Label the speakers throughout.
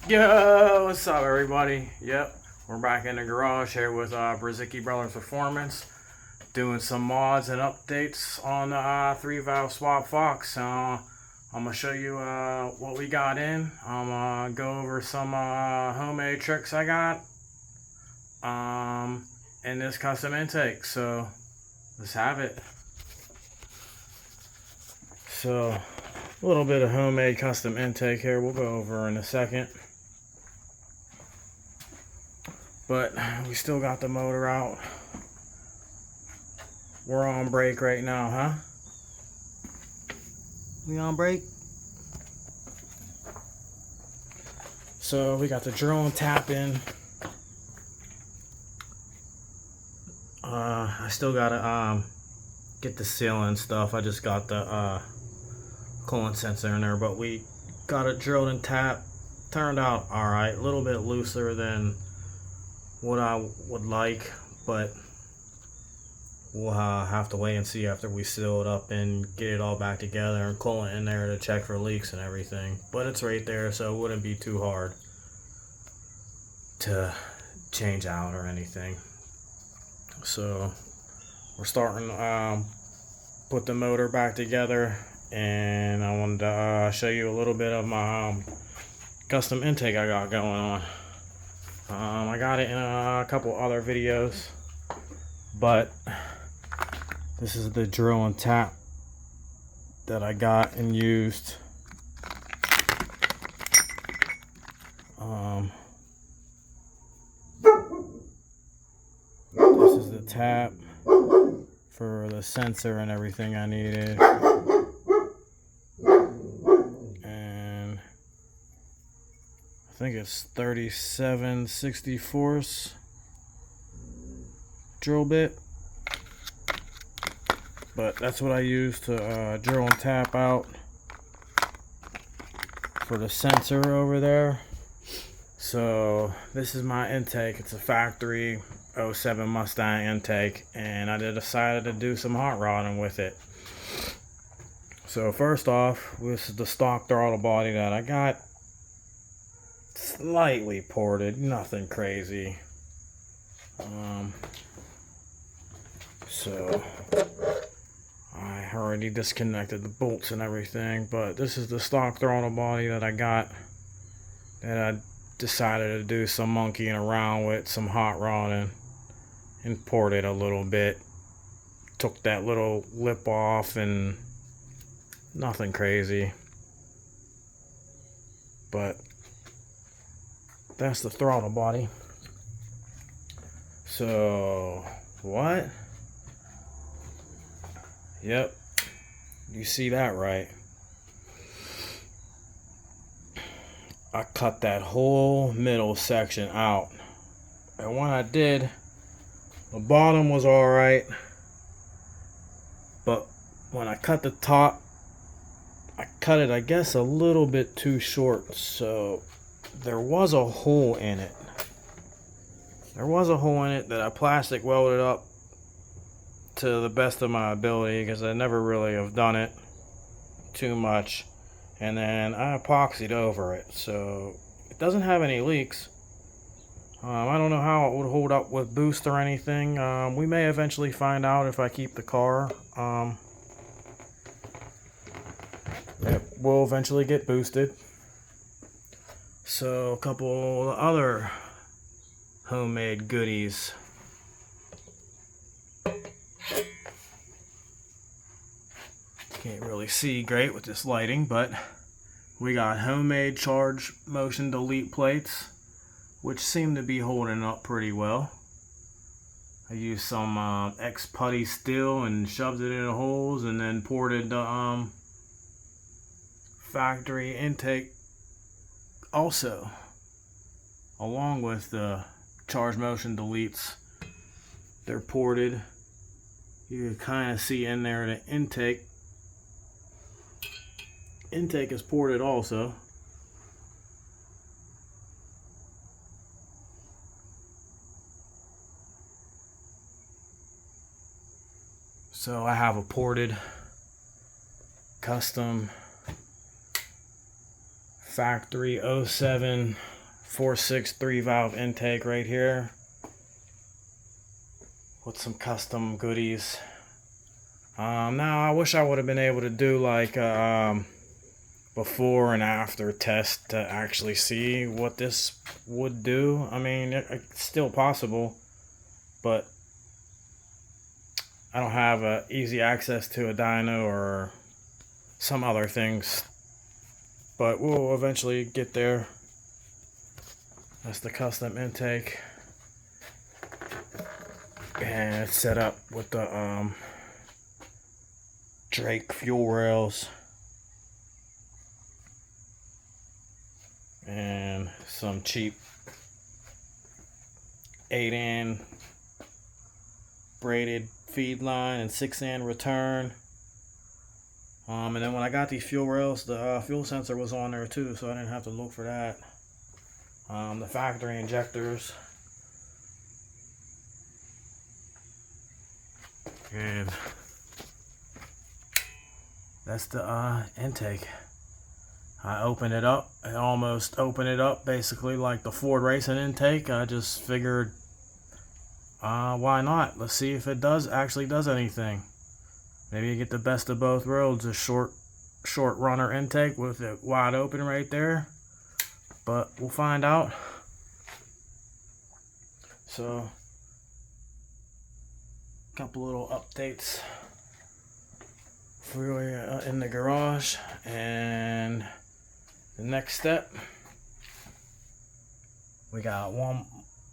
Speaker 1: Yo, what's up, everybody? Yep, we're back in the garage here with Brzezicki Brothers Performance, doing some mods and updates on the 3valve swap fox. I'm gonna show you what we got in. I'm gonna go over some homemade tricks I got in this custom intake. So let's have it. So a little bit of homemade custom intake here. We'll go over in a second. But we still got the motor out. We're on break right now, huh? We on break? So we got the drill and tap in. I still gotta get the seal and stuff. I just got the coolant sensor in there, but we got it drilled and tapped. Turned out alright, a little bit looser than what I would like, but we'll have to wait and see after we seal it up and get it all back together and coolant in there to check for leaks and everything. But it's right there, so it wouldn't be too hard to change out or anything. So we're starting to put the motor back together, and I wanted to show you a little bit of my custom intake I got going on. I got it in a couple other videos, but this is the drill and tap that I got and used. This is the tap for the sensor and everything I needed. I think it's 37/64 drill bit, but that's what I use to drill and tap out for the sensor over there. So this is my intake. It's a factory 07 Mustang intake, and I decided to do some hot rodding with it. So first off, this is the stock throttle body that I got. Slightly ported, nothing crazy. So I already disconnected the bolts and everything, but this is the stock throttle body that I got, that I decided to do some monkeying around with, some hot rodding, and ported a little bit. Took that little lip off, and nothing crazy, but that's the throttle body. So what? Yep, you see that right. I cut that whole middle section out, and when I did, the bottom was alright, but when I cut the top, I cut it, I guess, a little bit too short, so there was a hole in it. There was a hole in it that I plastic welded up to the best of my ability, because I never really have done it too much. And then I epoxied over it, so it doesn't have any leaks. I don't know how it would hold up with boost or anything. We may eventually find out if I keep the car. It will eventually get boosted. So a couple other homemade goodies. Can't really see great with this lighting, but we got homemade charge motion delete plates, which seem to be holding up pretty well. I used some X putty steel and shoved it in the holes, and then ported the factory intake also, along with the charge motion deletes. They're ported. You can kind of see in there the intake is ported also. So I have a ported custom factory 07 4.6 3-valve intake right here with some custom goodies. Now I wish I would have been able to do like before and after test to actually see what this would do. I mean, it's still possible, but I don't have easy access to a dyno or some other things, but we'll eventually get there. That's the custom intake, and it's set up with the Drake fuel rails and some cheap 8-in braided feed line and 6-in return. And then when I got these fuel rails, the fuel sensor was on there too, so I didn't have to look for that. The factory injectors, and that's the intake. I opened it up. I almost opened it up basically like the Ford racing intake. I just figured, why not? Let's see if it actually does anything. Maybe you get the best of both worlds, a short runner intake with it wide open right there. But we'll find out. So, a couple little updates for you in the garage. And the next step, we got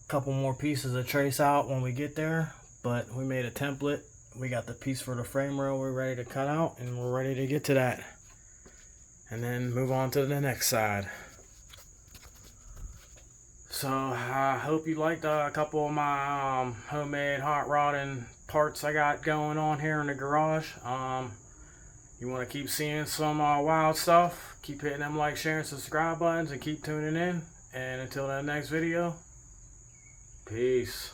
Speaker 1: couple more pieces to trace out when we get there, but we made a template. We got the piece for the frame rail we're ready to cut out, and we're ready to get to that and then move on to the next side. So I hope you liked a couple of my homemade hot rodding parts I got going on here in the garage. You want to keep seeing some wild stuff, keep hitting them like, share, and subscribe buttons, and keep tuning in. And until that next video, peace.